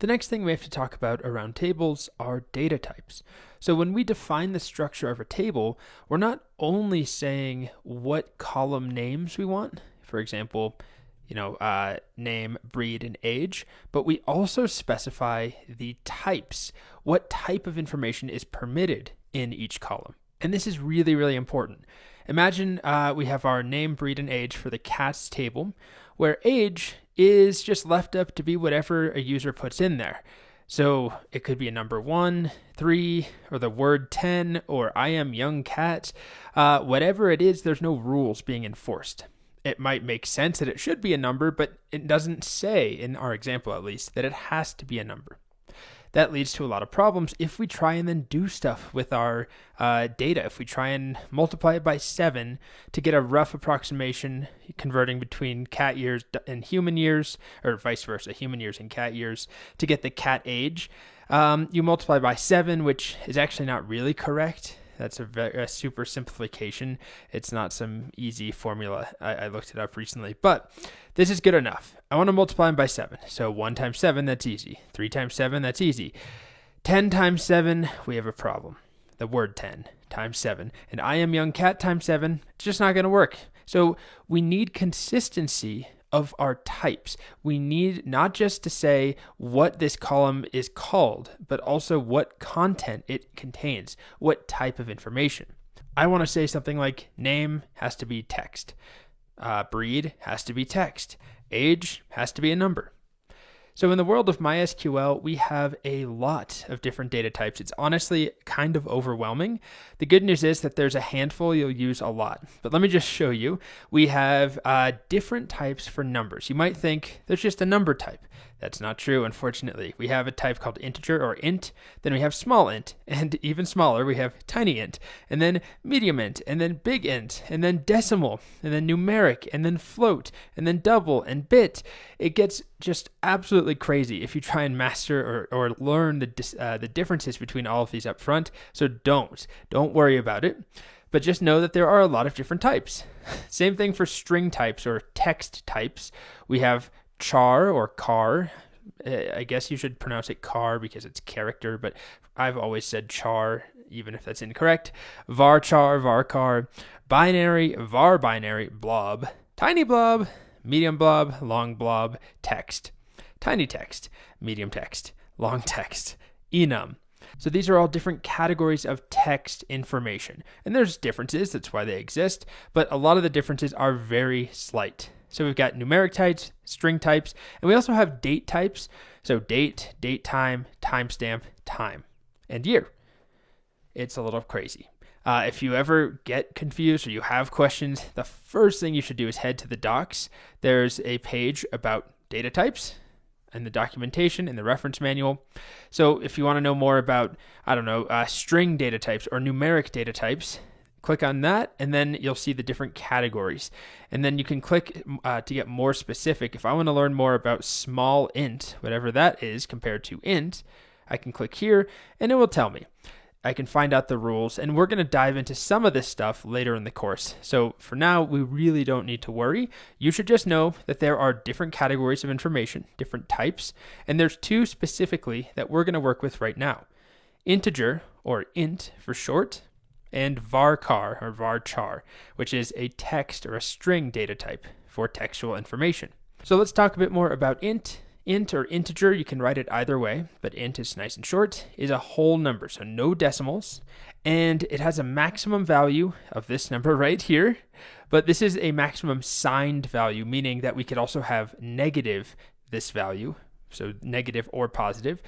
The next thing we have to talk about around tables are data types. So when we define the structure of a table, we're not only saying what column names we want, for example, name, breed, and age, but we also specify the types, what type of information is permitted in each column. And this is really, really important. Imagine we have our name, breed, and age for the cats table, where age is just left up to be whatever a user puts in there. So it could be a number 1, 3, or the word 10, or I am young cat. Whatever it is, there's no rules being enforced. It might make sense that it should be a number, but it doesn't say, in our example at least, that it has to be a number. That leads to a lot of problems if we try and then do stuff with our data. If we try and multiply it by 7 to get a rough approximation, converting between cat years and human years, or vice versa, human years and cat years, to get the cat age, you multiply by 7, which is actually not really correct. That's a super simplification. It's not some easy formula. I looked it up recently, but this is good enough. I want to multiply them by 7. So 1 times 7, that's easy. 3 times 7, that's easy. 10 times 7, we have a problem. The word 10 times 7. And I am young cat times 7, it's just not going to work. So we need consistency of our types. We need not just to say what this column is called, but also what content it contains, what type of information. I want to say something like name has to be text, breed has to be text, age has to be a number. So in the world of MySQL, we have a lot of different data types. It's honestly kind of overwhelming. The good news is that there's a handful you'll use a lot. But let me just show you. We have different types for numbers. You might think there's just a number type. That's not true, unfortunately. We have a type called integer or int, then we have small int, and even smaller, we have tiny int, and then medium int, and then big int, and then decimal, and then numeric, and then float, and then double, and bit. It gets just absolutely crazy if you try and master or learn the differences between all of these up front, so don't worry about it. But just know that there are a lot of different types. Same thing for string types or text types. We have char or car. I guess you should pronounce it car because it's character, but I've always said char, even if that's incorrect. Varchar, varchar, binary, var binary, blob, tiny blob, medium blob, long blob, text, tiny text, medium text, long text, enum. So these are all different categories of text information. And there's differences, that's why they exist, but a lot of the differences are very slight. So we've got numeric types, string types, and we also have date types. So date, date time, timestamp, time, and year. It's a little crazy. If you ever get confused or you have questions, the first thing you should do is head to the docs. There's a page about data types and the documentation and the reference manual. So if you want to know more about, string data types or numeric data types, click on that, and then you'll see the different categories. And then you can click to get more specific. If I want to learn more about small int, whatever that is compared to int, I can click here, and it will tell me. I can find out the rules, and we're going to dive into some of this stuff later in the course. So for now, we really don't need to worry. You should just know that there are different categories of information, different types, and there's 2 specifically that we're going to work with right now. Integer, or int for short, and varchar or varchar, which is a text or a string data type for textual information. So let's talk a bit more about int. Int or integer, you can write it either way, but int is nice and short, is a whole number, so no decimals, and it has a maximum value of this number right here, but this is a maximum signed value, meaning that we could also have negative this value, so negative or positive.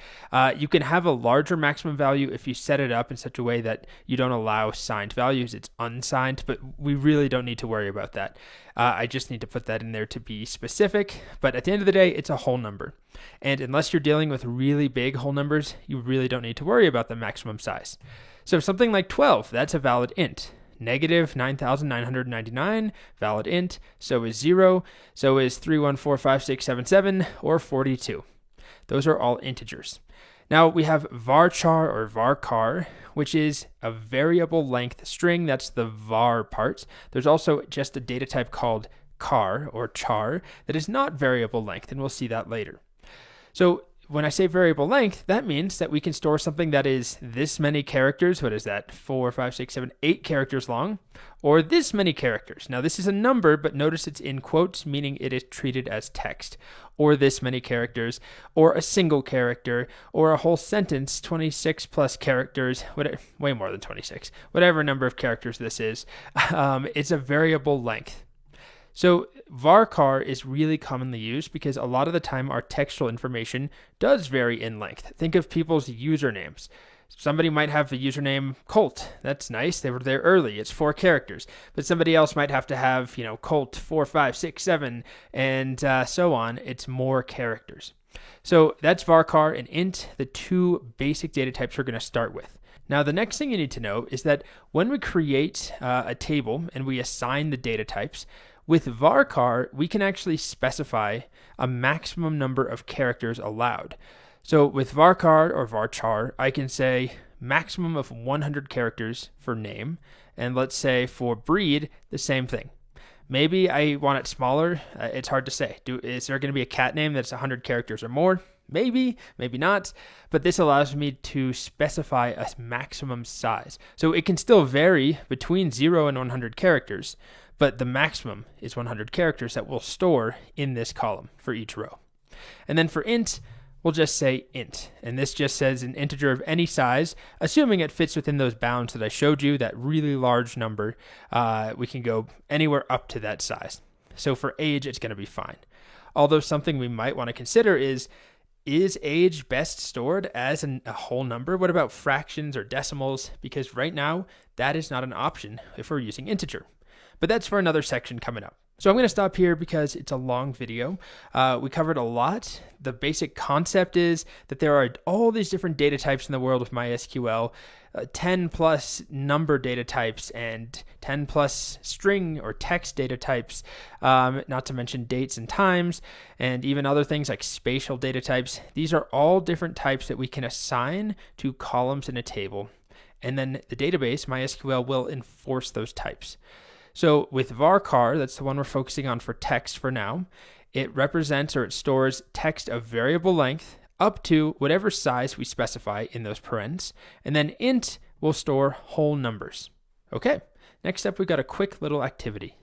You can have a larger maximum value if you set it up in such a way that you don't allow signed values. It's unsigned, but we really don't need to worry about that. I just need to put that in there to be specific, but at the end of the day, it's a whole number. And unless you're dealing with really big whole numbers, you really don't need to worry about the maximum size. So something like 12, that's a valid int. Negative 9,999, valid int. So is 0. So is 3145677 or 42. Those are all integers. Now we have varchar or varchar, which is a variable length string. That's the var part. There's also just a data type called char or char that is not variable length, and we'll see that later. So when I say variable length, that means that we can store something that is this many characters. What is that? 4, 5, 6, 7, 8 characters long, or this many characters. Now, this is a number, but notice it's in quotes, meaning it is treated as text, or this many characters, or a single character, or a whole sentence, 26 plus characters, way more than 26, whatever number of characters this is. It's a variable length. So varchar is really commonly used because a lot of the time our textual information does vary in length. Think of people's usernames. Somebody might have the username Colt. That's nice. They were there early. It's 4 characters. But somebody else might have to have, Colt 4, 5, 6, 7, and so on. It's more characters. So that's varchar and int, the 2 basic data types we're going to start with. Now, the next thing you need to know is that when we create a table and we assign the data types, with varchar, we can actually specify a maximum number of characters allowed. So with varchar or varchar, I can say maximum of 100 characters for name, and let's say for breed, the same thing. Maybe I want it smaller. It's hard to say. Is there going to be a cat name that's 100 characters or more? Maybe, maybe not, but this allows me to specify a maximum size. So it can still vary between 0 and 100 characters, but the maximum is 100 characters that we'll store in this column for each row. And then for int, we'll just say int, and this just says an integer of any size, assuming it fits within those bounds that I showed you, that really large number. We can go anywhere up to that size. So for age, it's going to be fine. Although something we might want to consider is age best stored as a whole number? What about fractions or decimals? Because right now, that is not an option if we're using integer. But that's for another section coming up. So I'm going to stop here because it's a long video. We covered a lot. The basic concept is that there are all these different data types in the world of MySQL, 10 plus number data types and 10 plus string or text data types, not to mention dates and times, and even other things like spatial data types. These are all different types that we can assign to columns in a table. And then the database, MySQL, will enforce those types. So with varchar, that's the one we're focusing on for text for now, it represents or it stores text of variable length up to whatever size we specify in those parens. And then int will store whole numbers. Okay, next up we've got a quick little activity.